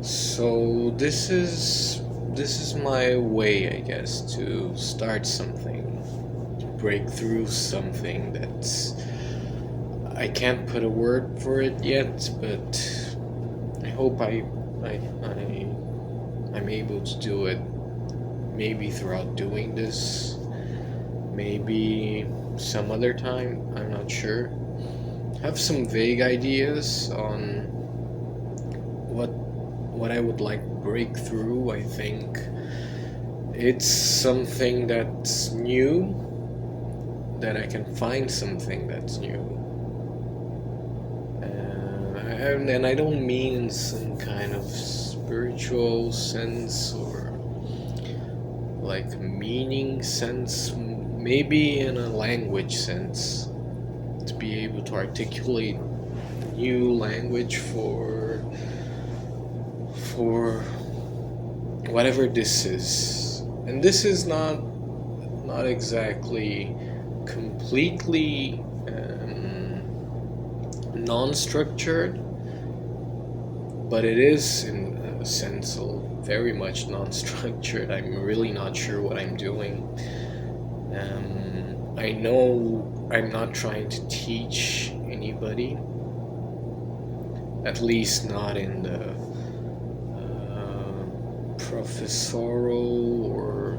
So this is my way, I guess, to start something, to break through something that's I can't put a word for it yet, but I hope I'm able to do it. Maybe throughout doing this, maybe some other time. I'm not sure. Have some vague ideas on what I would like to break through. I think it's something that's new, that I can find something that's new. And I don't mean in some kind of spiritual sense or like meaning sense, maybe in a language sense, to be able to articulate new language for whatever this is. And this is not exactly completely non-structured, but it is in a sense very much non-structured. I'm really not sure what I'm doing. I know I'm not trying to teach anybody, at least not in the professorial or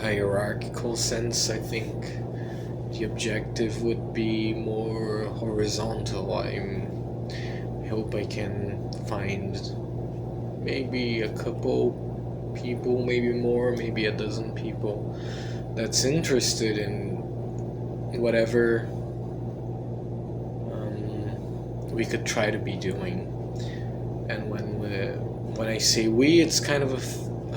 hierarchical sense. I think the objective would be more horizontal. I hope I can find maybe a couple people, maybe more, maybe a dozen people that's interested in whatever we could try to be doing. And when I say we, it's kind of a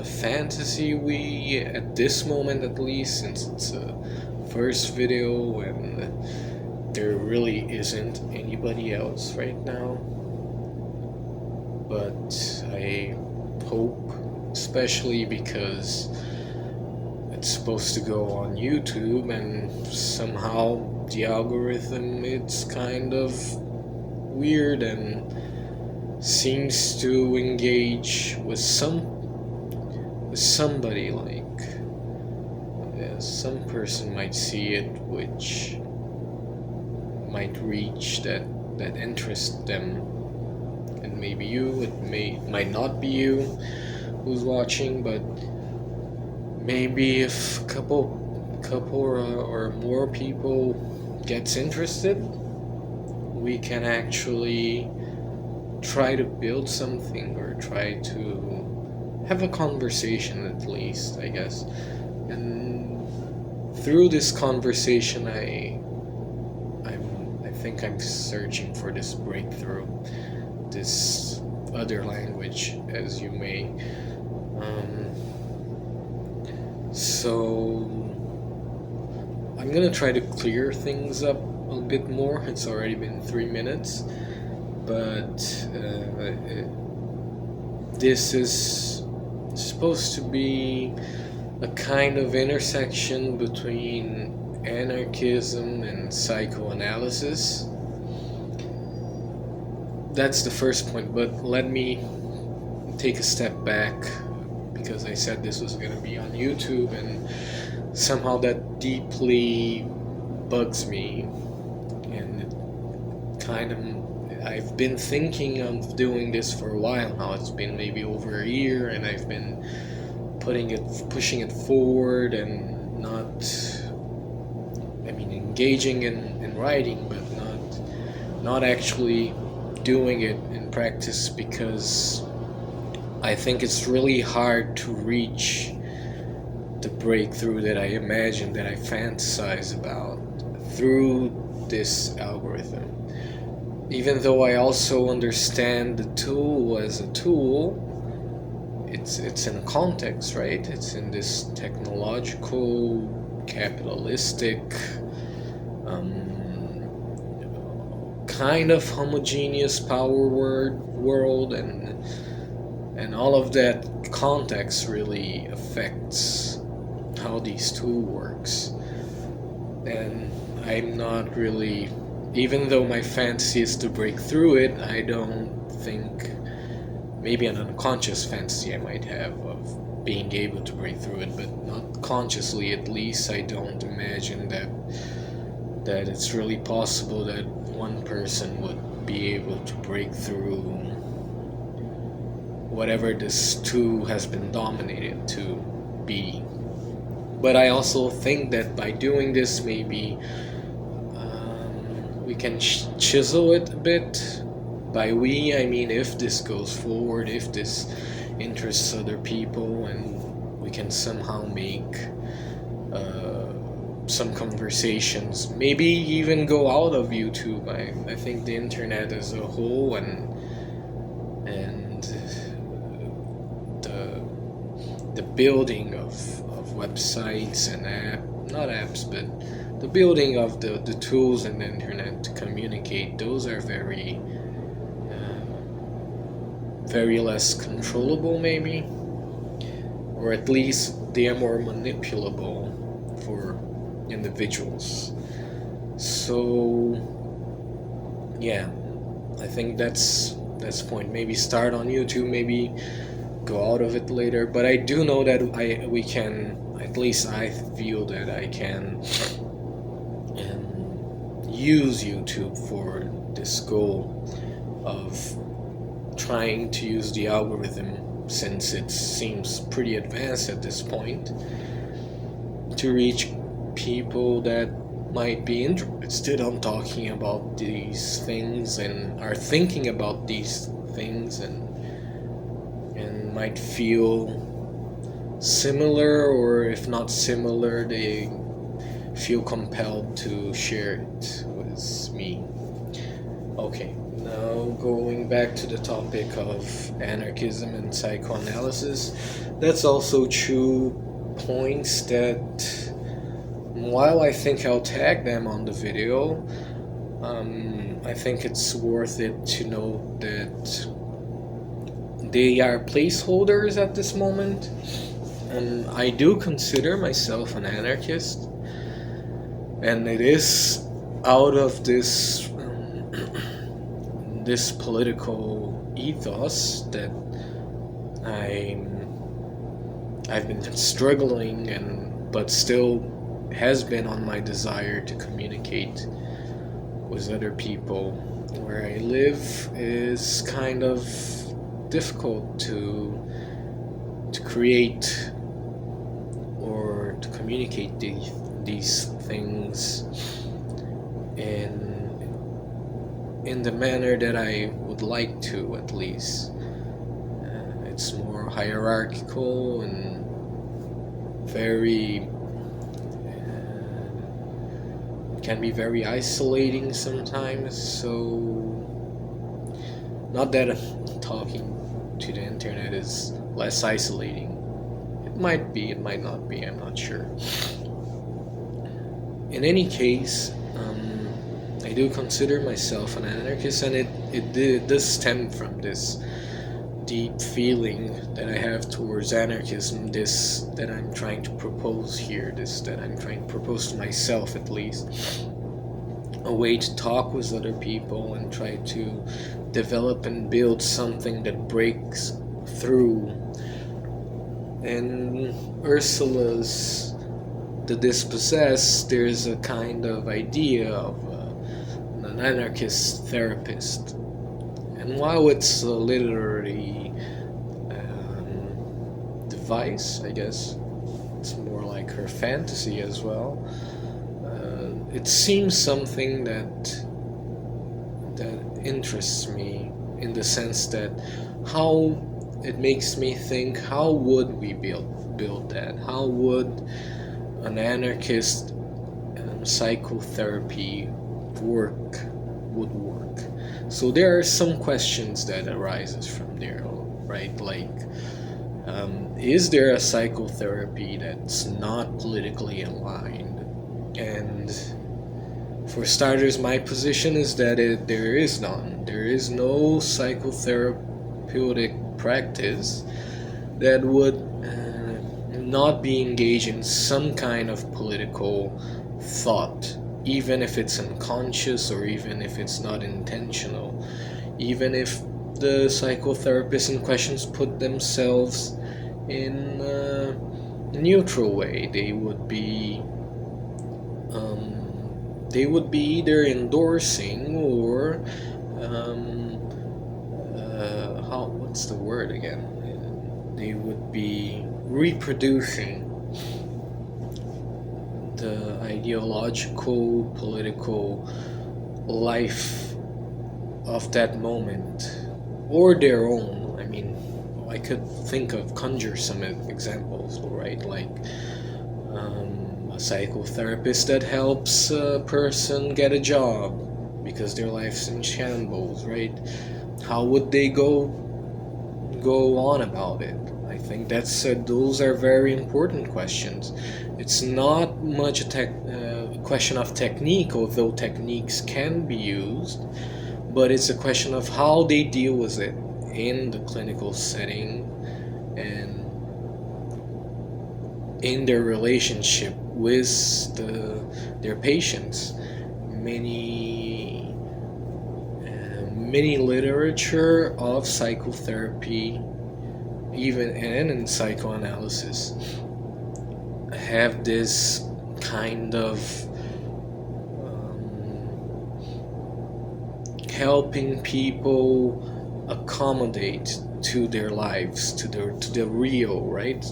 fantasy we, at this moment at least, since it's a first video and there really isn't anybody else right now. But I hope, especially because it's supposed to go on YouTube, and somehow the algorithm, it's kind of weird and seems to engage with somebody, like some person might see it, which might reach that interest them. And maybe it might not be you who's watching, but maybe if a couple or more people gets interested, we can actually try to build something, or try to have a conversation at least, I guess. And through this conversation, I think I'm searching for this breakthrough, this other language, as you may. So I'm gonna try to clear things up a bit more. It's already been 3 minutes, but this is supposed to be a kind of intersection between anarchism and psychoanalysis. That's the first point, but let me take a step back, because I said this was going to be on YouTube, and somehow that deeply bugs me. And it kind of, I've been thinking of doing this for a while now. It's been maybe over a year, and I've been pushing it forward, and engaging in writing, but not actually doing it in practice, because I think it's really hard to reach the breakthrough that I imagine, that I fantasize about, through this algorithm. Even though I also understand the tool as a tool, it's in a context, right? It's in this technological, capitalistic, kind of homogeneous power world, and all of that context really affects how these tool works. And I'm not really, even though my fantasy is to break through it, I don't think maybe an unconscious fantasy I might have of being able to break through it, but not consciously. At least I don't imagine that it's really possible that one person would be able to break through whatever this tool has been dominated to be. But I also think that by doing this, maybe we can chisel it a bit. By we, I mean if this goes forward, if this interests other people, and we can somehow make some conversations, maybe even go out of YouTube. I think the internet as a whole and the building of websites and not apps, but the building of the tools in the internet to communicate, those are very less controllable, maybe, or at least they are more manipulable for individuals. So yeah, I think that's point. Maybe start on YouTube, maybe go out of it later. But I do know that we can, at least I feel that I can use YouTube for this goal of trying to use the algorithm, since it seems pretty advanced at this point, to reach people that might be interested on talking about these things and are thinking about these things and might feel similar, or if not similar, they feel compelled to share it with me. Okay, now going back to the topic of anarchism and psychoanalysis, that's also two points that, while I think I'll tag them on the video, I think it's worth it to note that they are placeholders at this moment. And I do consider myself an anarchist, and it is out of this this political ethos that I've been struggling, but still has been on my desire to communicate with other people. Where I live is kind of difficult to create or to communicate these things in the manner that I would like to, at least. It's more hierarchical and very can be very isolating sometimes. So, not that talking to the internet is less isolating. It might be, it might not be, I'm not sure. In any case, I do consider myself an anarchist, and it does stem from this deep feeling that I have towards anarchism, this that I'm trying to propose here, this that I'm trying to propose to myself, at least. A way to talk with other people and try to develop and build something that breaks through. In Ursula's The Dispossessed, there's a kind of idea of an anarchist therapist. And while it's a literary device, I guess, it's more like her fantasy as well. It seems something that interests me, in the sense that how it makes me think, how would we build that? How would an anarchist psychotherapy would work? So there are some questions that arises from there, right? Like, is there a psychotherapy that's not politically aligned? And for starters, my position is that there is none. There is no psychotherapeutic practice that would not be engaged in some kind of political thought, even if it's unconscious or even if it's not intentional, even if the psychotherapists in questions put themselves in a neutral way. They would be either endorsing or what's the word again? They would be reproducing the ideological, political life of that moment, or their own. I mean, I could conjure some examples, right? Like a psychotherapist that helps a person get a job because their life's in shambles, right? How would they go on about it? I think those are very important questions. It's not much a question of technique, although techniques can be used, but it's a question of how they deal with it in the clinical setting and in their relationship with their patients. Many literature of psychotherapy, even and in psychoanalysis, have this kind of helping people accommodate to their lives, to the real, right?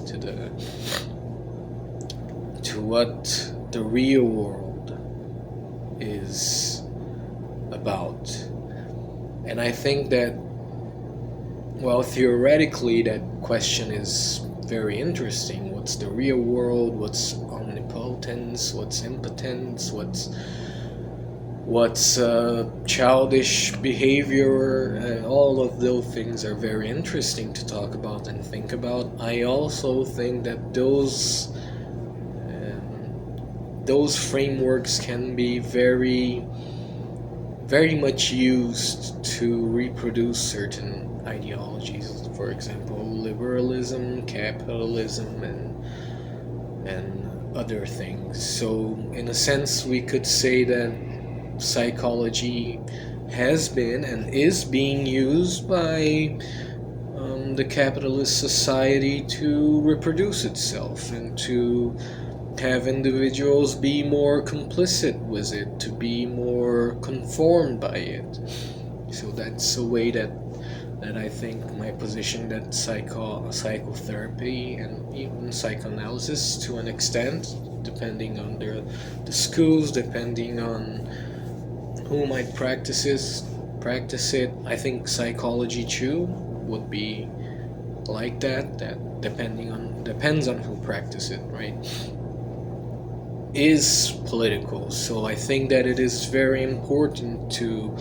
To what the real world is about. And I think that, well, theoretically, that question is very interesting. What's the real world? What's omnipotence? What's impotence? What's childish behavior? All of those things are very interesting to talk about and think about. I also think that those frameworks can be very, very much used to reproduce certain ideologies. For example, liberalism, capitalism, and other things. So in a sense, we could say that psychology has been and is being used by the capitalist society to reproduce itself and to have individuals be more complicit with it, to be more conformed by it. So that's a way that I think my position that psychotherapy and even psychoanalysis, to an extent, depending on the schools, depending on who might practice it, I think psychology too would be like that. That depends on who practices it, right? Is political. So I think that it is very important to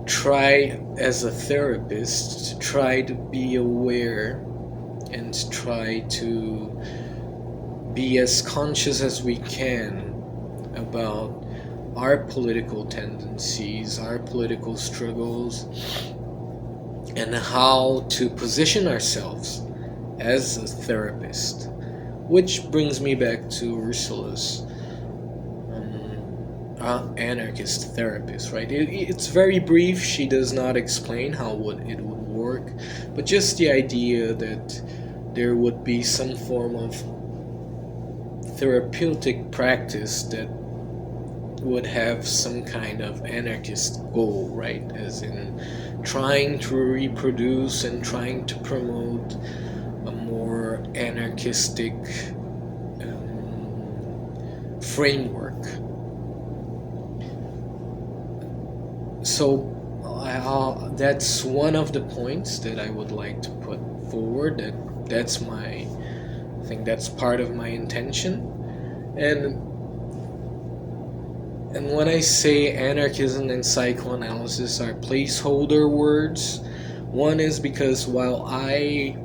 try, as a therapist, to try to be aware and try to be as conscious as we can about our political tendencies, our political struggles, and how to position ourselves as a therapist. Which brings me back to Ursula's anarchist therapist, right? It's very brief. She does not explain how it would work, but just the idea that there would be some form of therapeutic practice that would have some kind of anarchist goal, right? As in trying to reproduce and trying to promote a more anarchistic framework. So that's one of the points that I would like to put forward. I think that's part of my intention. And when I say anarchism and psychoanalysis are placeholder words, one is because while I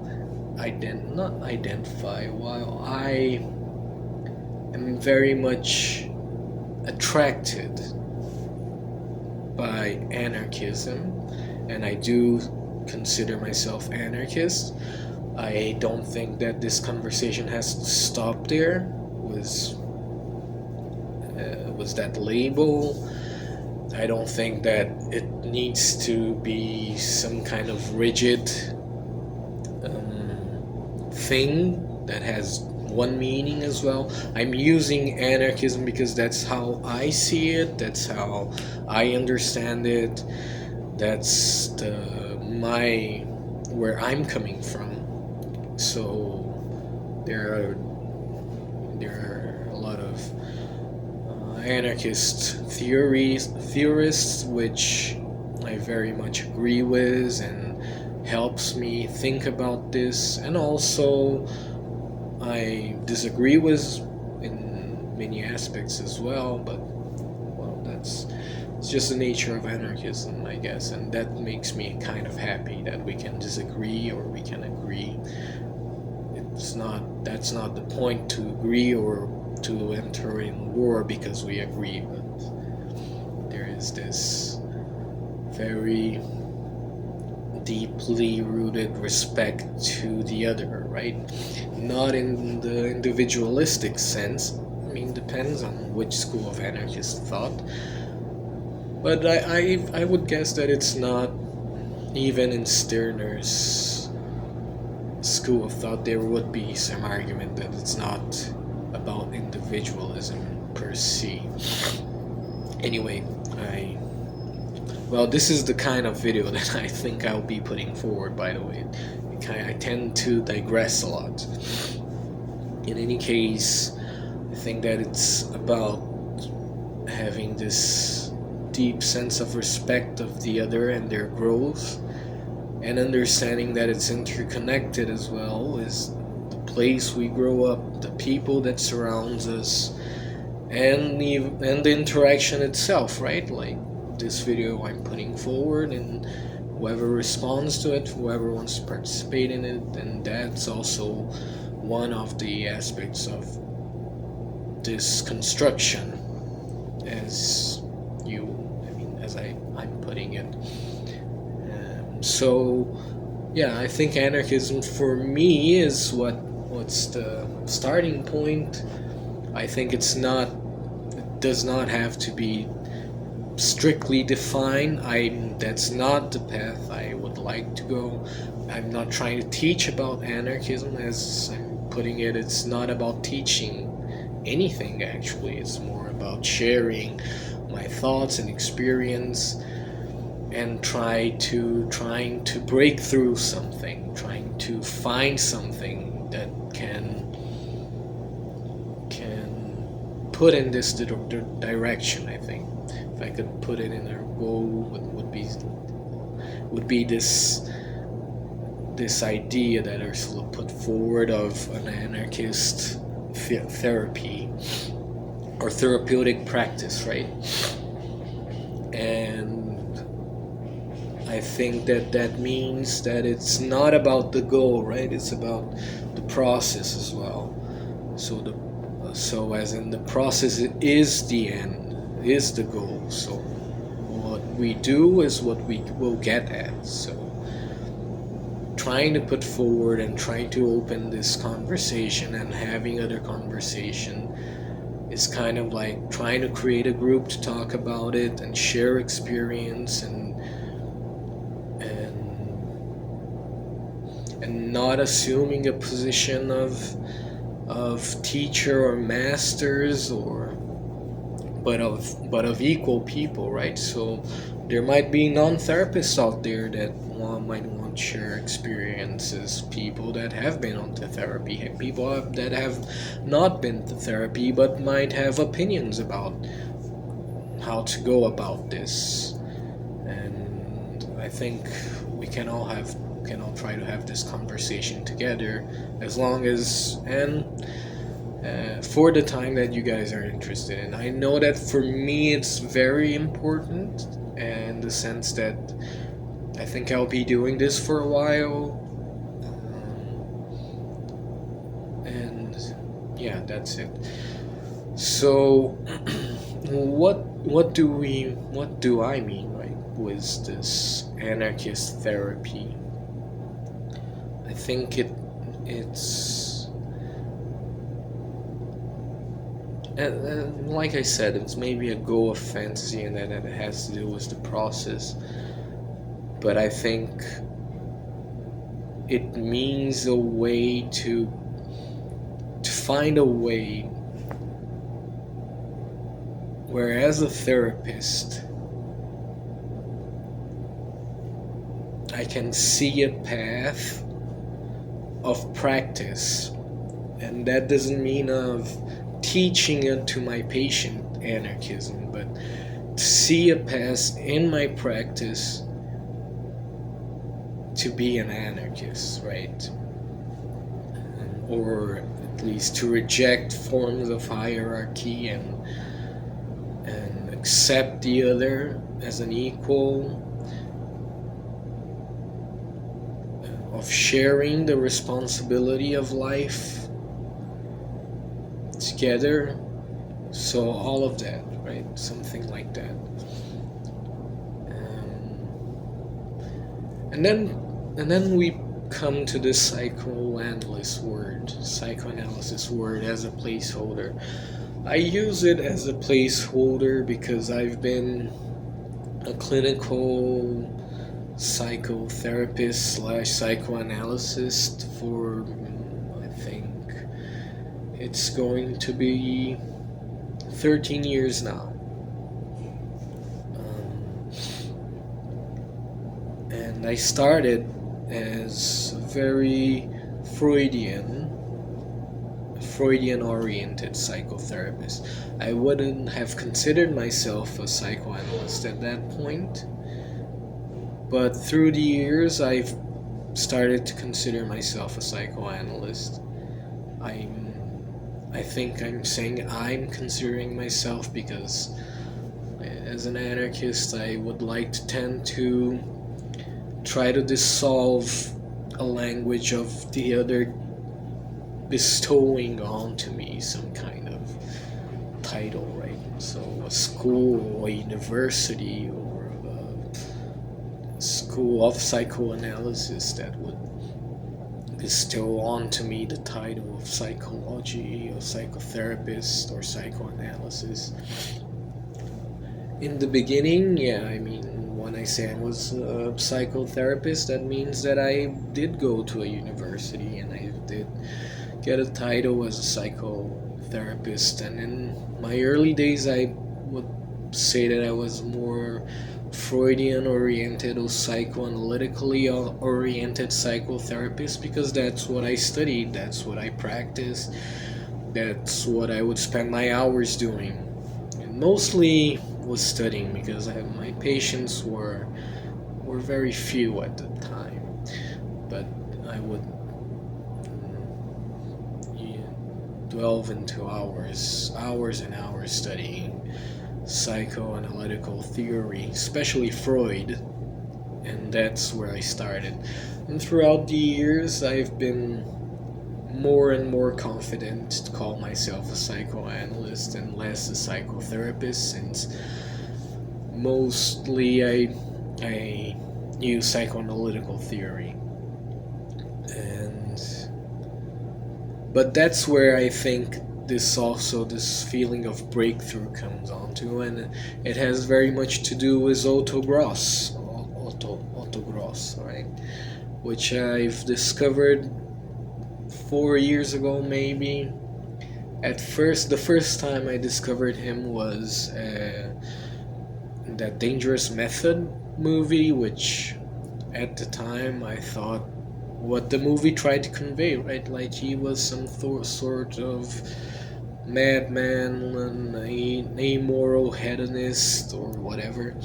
am very much attracted by anarchism, and I do consider myself anarchist, I don't think that this conversation has to stop there with that label. I don't think that it needs to be some kind of rigid thing that has one meaning as well. I'm using anarchism because that's how I see it, that's how I understand it, that's my where I'm coming from. So there are a lot of anarchist theorists, which I very much agree with and helps me think about this, and also I disagree with in many aspects as well, but well, it's just the nature of anarchism, I guess, and that makes me kind of happy that we can disagree or we can agree. That's not the point to agree or to enter in war because we agree, but there is this very deeply rooted respect to the other, right? Not in the individualistic sense. I mean, depends on which school of anarchist thought. But I would guess that it's not even in Stirner's school of thought. There would be some argument that it's not about individualism per se. Anyway, well, this is the kind of video that I think I'll be putting forward, by the way. I tend to digress a lot. In any case, I think that it's about having this deep sense of respect of the other and their growth, and understanding that it's interconnected as well with the place we grow up, the people that surrounds us, and the interaction itself, right? Like this video I'm putting forward, and whoever responds to it, whoever wants to participate in it, and that's also one of the aspects of this construction, as I'm putting it. So yeah, I think anarchism for me is what's the starting point. I think it does not have to be strictly defined. That's not the path I would like to go. I'm not trying to teach about anarchism, as I'm putting it. It's not about teaching anything, actually. It's more about sharing my thoughts and experience, and trying to break through something, trying to find something that can put in this direction. I think if I could put it in a goal, would be this idea that Ursula put forward of an anarchist therapy or therapeutic practice, right? And I think that means that it's not about the goal, right? It's about the process as well. So as in the process is the end, is the goal. So what we do is what we will get at. So trying to put forward and trying to open this conversation and having other conversation is kind of like trying to create a group to talk about it and share experience and not assuming a position of teacher or masters, but of equal people, right? So there might be non-therapists out there that might want to share experiences, people that have been onto therapy, people that have not been to therapy but might have opinions about how to go about this. And I think we can all try to have this conversation together, as long as for the time that you guys are interested in. I know that for me it's very important, in the sense that I think I'll be doing this for a while, and yeah, that's it. So what do I mean, right, with this anarchist therapy? I think And like I said, it's maybe a go of fantasy, and that it has to do with the process. But I think it means a way to find a way where, as a therapist, I can see a path of practice. And that doesn't mean of teaching it to my patient anarchism, but to see a path in my practice to be an anarchist, right? Or at least to reject forms of hierarchy and accept the other as an equal, of sharing the responsibility of life together. So all of that, right? Something like that. And then we come to the psychoanalysis word as a placeholder. I use it as a placeholder because I've been a clinical psychotherapist / psychoanalyst for, I think it's going to be 13 years now. And I started as a very Freudian-oriented psychotherapist. I wouldn't have considered myself a psychoanalyst at that point, but through the years I've started to consider myself a psychoanalyst. I think I'm saying I'm considering myself because as an anarchist I would like to tend to try to dissolve a language of the other bestowing onto me some kind of title, right? So a school or a university or a school of psychoanalysis that would bestow onto me the title of psychology or psychotherapist or psychoanalysis. In the beginning, yeah, I mean, when I say I was a psychotherapist, that means that I did go to a university and I did get a title as a psychotherapist. And in my early days, I would say that I was more Freudian oriented or psychoanalytically oriented psychotherapist because that's what I studied, that's what I practiced, that's what I would spend my hours doing. And mostly was studying because my patients were very few at the time, but I would delve into hours and hours studying psychoanalytical theory, especially Freud, and that's where I started. And throughout the years I've been more and more confident to call myself a psychoanalyst and less a psychotherapist, since mostly I use psychoanalytical theory. But that's where I think this feeling of breakthrough comes onto, and it has very much to do with Otto Gross, right? Which I've discovered 4 years ago, maybe. At first, the first time I discovered him was that Dangerous Method movie, which at the time I thought what the movie tried to convey, right? Like he was some sort of madman and an amoral hedonist or whatever.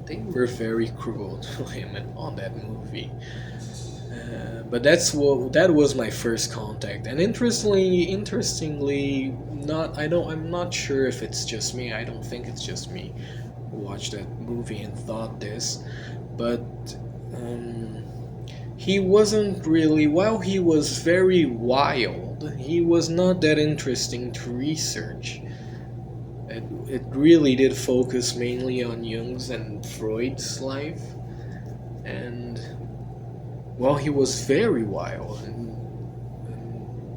They were very cruel to him on that movie. But that was my first contact, and interestingly, I'm not sure if it's just me. I don't think it's just me who watched that movie and thought this, but he wasn't really, while he was very wild, he was not that interesting to research. It really did focus mainly on Jung's and Freud's life, and well, he was very wild, and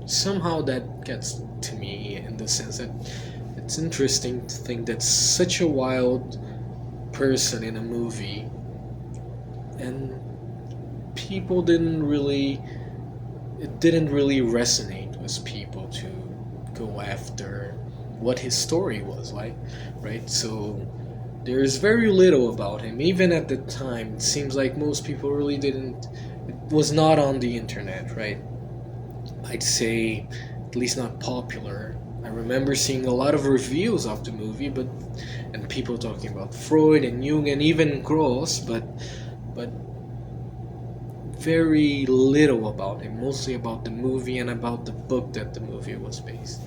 somehow that gets to me in the sense that it's interesting to think that such a wild person in a movie, and people it didn't really resonate with people to go after what his story was like, right? So there's very little about him. Even at the time, it seems like most people really didn't. It was not on the internet, right? I'd say, at least not popular. I remember seeing a lot of reviews of the movie, and people talking about Freud and Jung and even Gross, but very little about him. Mostly about the movie and about the book that the movie was based.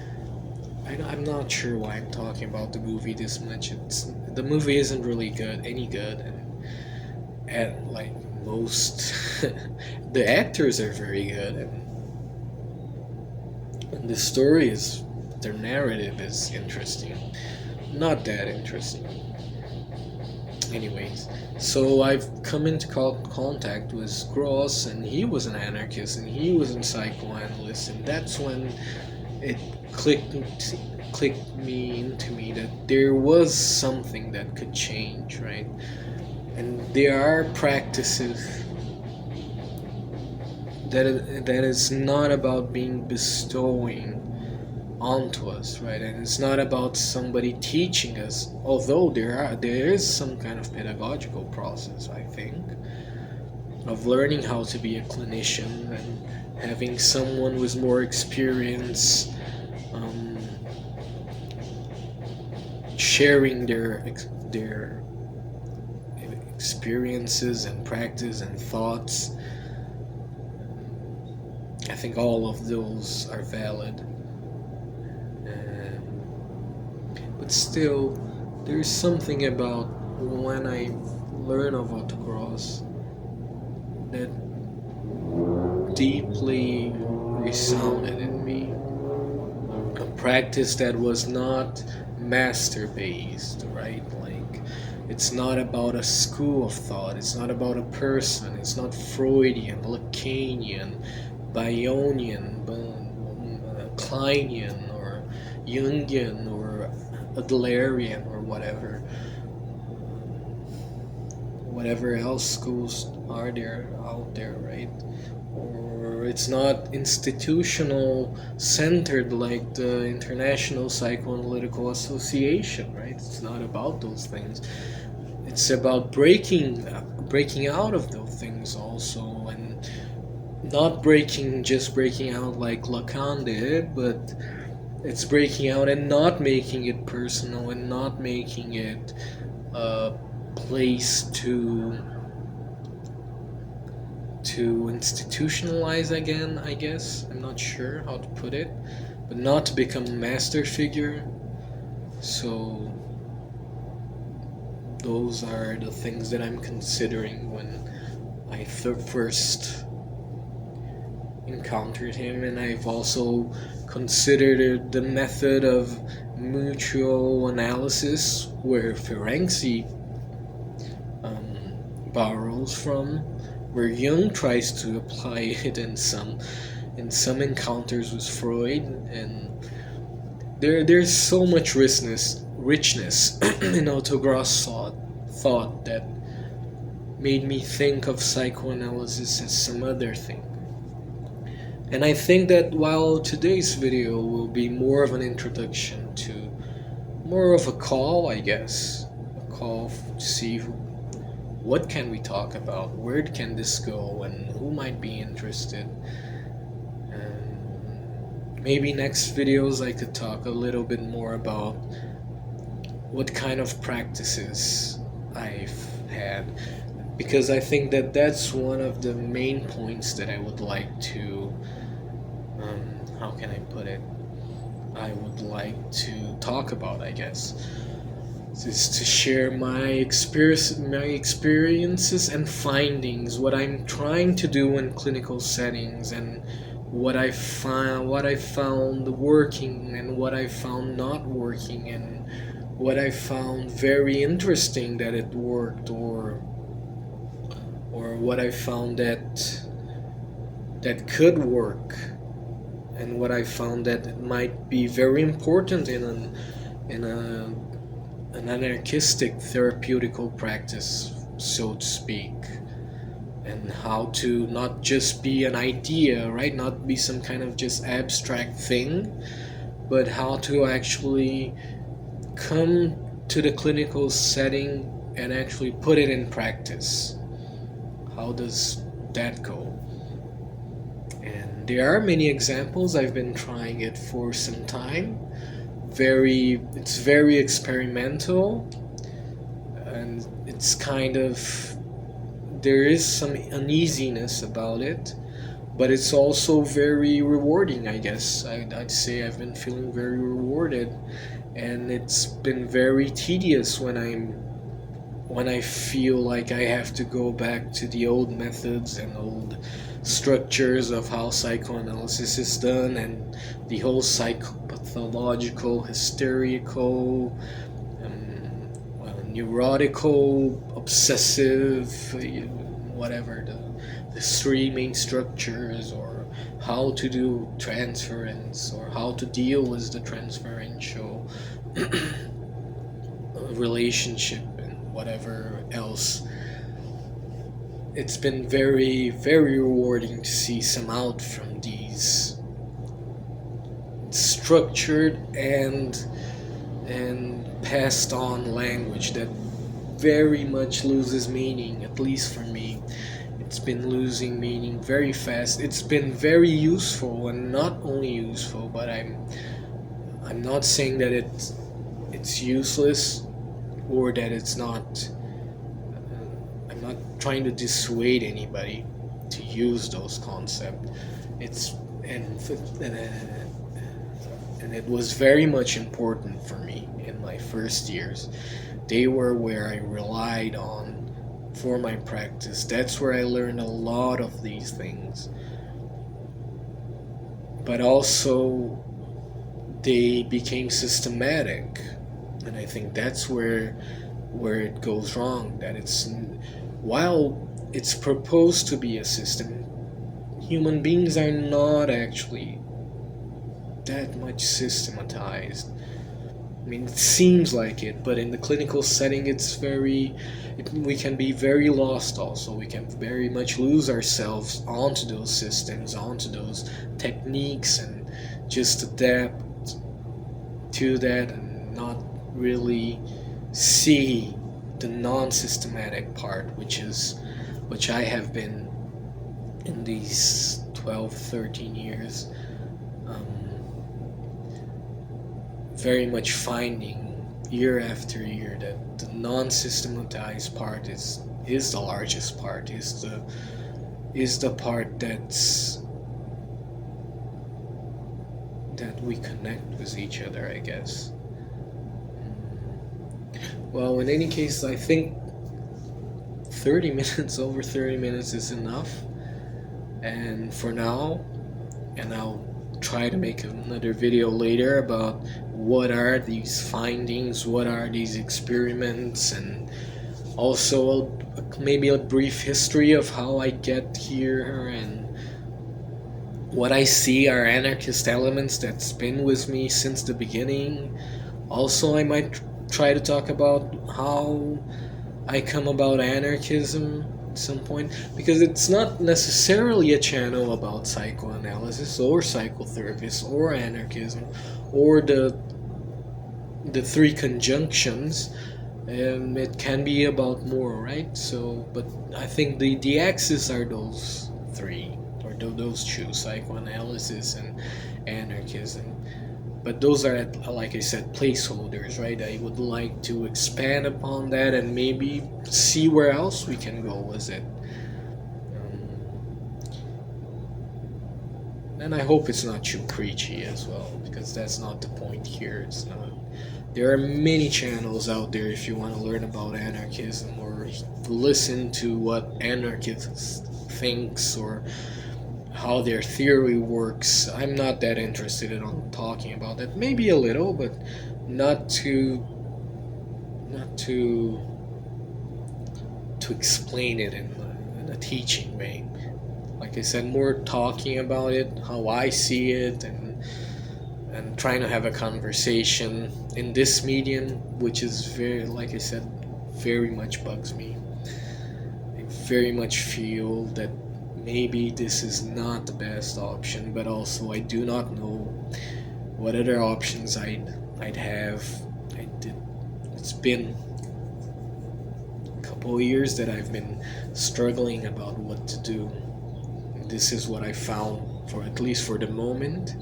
I'm not sure why I'm talking about the movie this much. The movie isn't really any good, and like most, the actors are very good, and the story is, their narrative is interesting. Not that interesting. Anyways, so I've come into contact with Gross, and he was an anarchist, and he was a psychoanalyst, and that's when it clicked me into me that there was something that could change, right? And there are practices that is not about being bestowing onto us, right? And it's not about somebody teaching us, although there is some kind of pedagogical process, I think, of learning how to be a clinician and having someone with more experience sharing their experiences and practice and thoughts. I think all of those are valid. But still, there's something about when I learn of Otto Gross that deeply resounded in me. A practice that was not master based, right? Like, it's not about a school of thought, it's not about a person, it's not Freudian, Lacanian, Bayonian, Kleinian, or Jungian, or Adlerian, or whatever else schools are there out there, right? Or it's not institutional centered like the International Psychoanalytical Association, right? It's not about those things. It's about breaking out of those things also, and not just breaking out like Lacan did, but it's breaking out and not making it personal and not making it a place to institutionalize again, I guess. I'm not sure how to put it, but not to become a master figure. So those are the things that I'm considering when I first encountered him, and I've also considered the method of mutual analysis where Ferenczi borrows from, where Jung tries to apply it in some encounters with Freud, and there's so much richness in Otto Gross thought that made me think of psychoanalysis as some other thing. And I think that while today's video will be more of an introduction to more of a call, I guess, a call to see what can we talk about, where can this go, and who might be interested. And maybe next videos I could talk a little bit more about what kind of practices I've had, because I think that that's one of the main points that I would like to, how can I put it, I would like to talk about, I guess. Is to share my experiences and findings, what I'm trying to do in clinical settings, and what I found working, and what I found not working, and what I found very interesting that it worked, or what I found that could work, and what I found that it might be very important in an anarchistic therapeutical practice, so to speak, and how to not just be an idea, right? Not be some kind of just abstract thing, but how to actually come to the clinical setting and actually put it in practice. How does that go? And there are many examples. I've been trying it for some time. It's very experimental, and it's kind of, there is some uneasiness about it, but it's also very rewarding, I guess. I'd say I've been feeling very rewarded, and it's been very tedious when I feel like I have to go back to the old methods and old structures of how psychoanalysis is done, and the whole psychopathological, hysterical, neurotical, obsessive, whatever the three main structures, or how to do transference, or how to deal with the transferential relationship, and whatever else. It's been very, very rewarding to see some out from these structured and passed on language that very much loses meaning, at least for me. It's been losing meaning very fast. It's been very useful, and not only useful, but I'm not saying that it's useless, or that it's not. I'm not trying to dissuade anybody to use those concepts. It's and it was very much important for me in my first years. They were where I relied on for my practice. That's where I learned a lot of these things. But also, they became systematic, and I think that's where it goes wrong. That while it's proposed to be a system, human beings are not actually that much systematized. I mean, it seems like it, but in the clinical setting, we can be very lost also. We can very much lose ourselves onto those systems, onto those techniques, and just adapt to that, and not really see the non-systematic part, which I have been in these 12, 13 years. Very much finding year after year that the non-systematized part is the largest part, is the part that we connect with each other, I guess. Well, in any case, I think 30 minutes, over 30 minutes is enough. And for now, and I'll try to make another video later about what are these findings, what are these experiments, and also maybe a brief history of how I get here, and what I see are anarchist elements that's been with me since the beginning. Also, I might try to talk about how I come about anarchism at some point, because it's not necessarily a channel about psychoanalysis or psychotherapists or anarchism or the three conjunctions. It can be about more, right? So, but I think the axes are those three, or those two: psychoanalysis and anarchism. But those are, like I said, placeholders, right? I would like to expand upon that and maybe see where else we can go with it. And I hope it's not too preachy as well, because that's not the point here. It's not. There are many channels out there if you want to learn about anarchism, or listen to what anarchists thinks, or how their theory works. I'm not that interested in talking about that. Maybe a little, but not to explain it in a teaching way. Like like I said, more talking about it, how I see it, and trying to have a conversation in this medium, which is very, like I said, very much bugs me. I very much feel that maybe this is not the best option, but also I do not know what other options I'd have. It's been a couple of years that I've been struggling about what to do. This is what I found, for at least for the moment,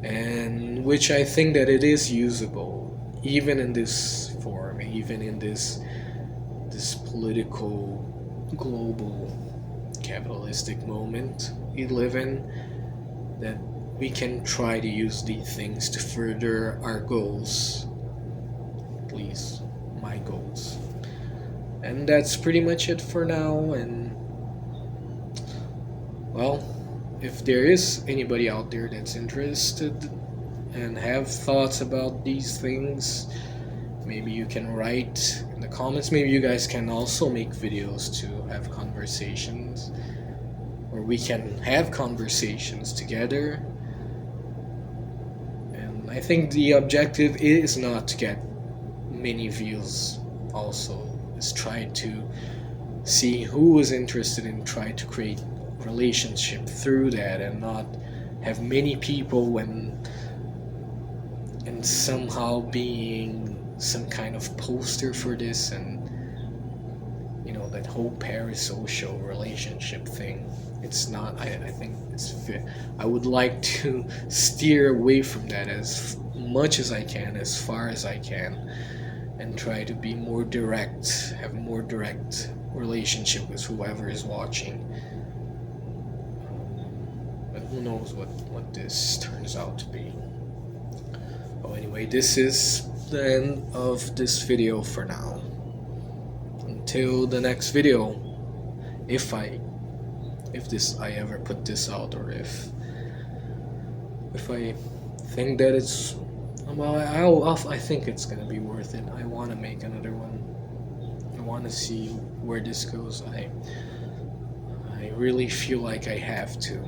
and which I think that it is usable, even in this form, even in this political, global, capitalistic moment we live in, that we can try to use these things to further our goals, at least my goals. And that's pretty much it for now. And well, if there is anybody out there that's interested and have thoughts about these things, maybe you can write in the comments. Maybe you guys can also make videos to have conversations, or we can have conversations together. And I think the objective is not to get many views, also is try to see who is interested in try to create relationship through that, and not have many people and somehow being some kind of poster for this, and that whole parasocial relationship thing. It's not. I think it's I would like to steer away from that as much as I can, as far as I can, and try to be more direct, have a more direct relationship with whoever is watching. But who knows what this turns out to be. Oh, anyway, this is the end of this video for now. Until the next video, if I ever put this out, or if I think that it's, well, I think it's gonna be worth it. I want to make another one. I want to see where this goes. I really feel like I have to.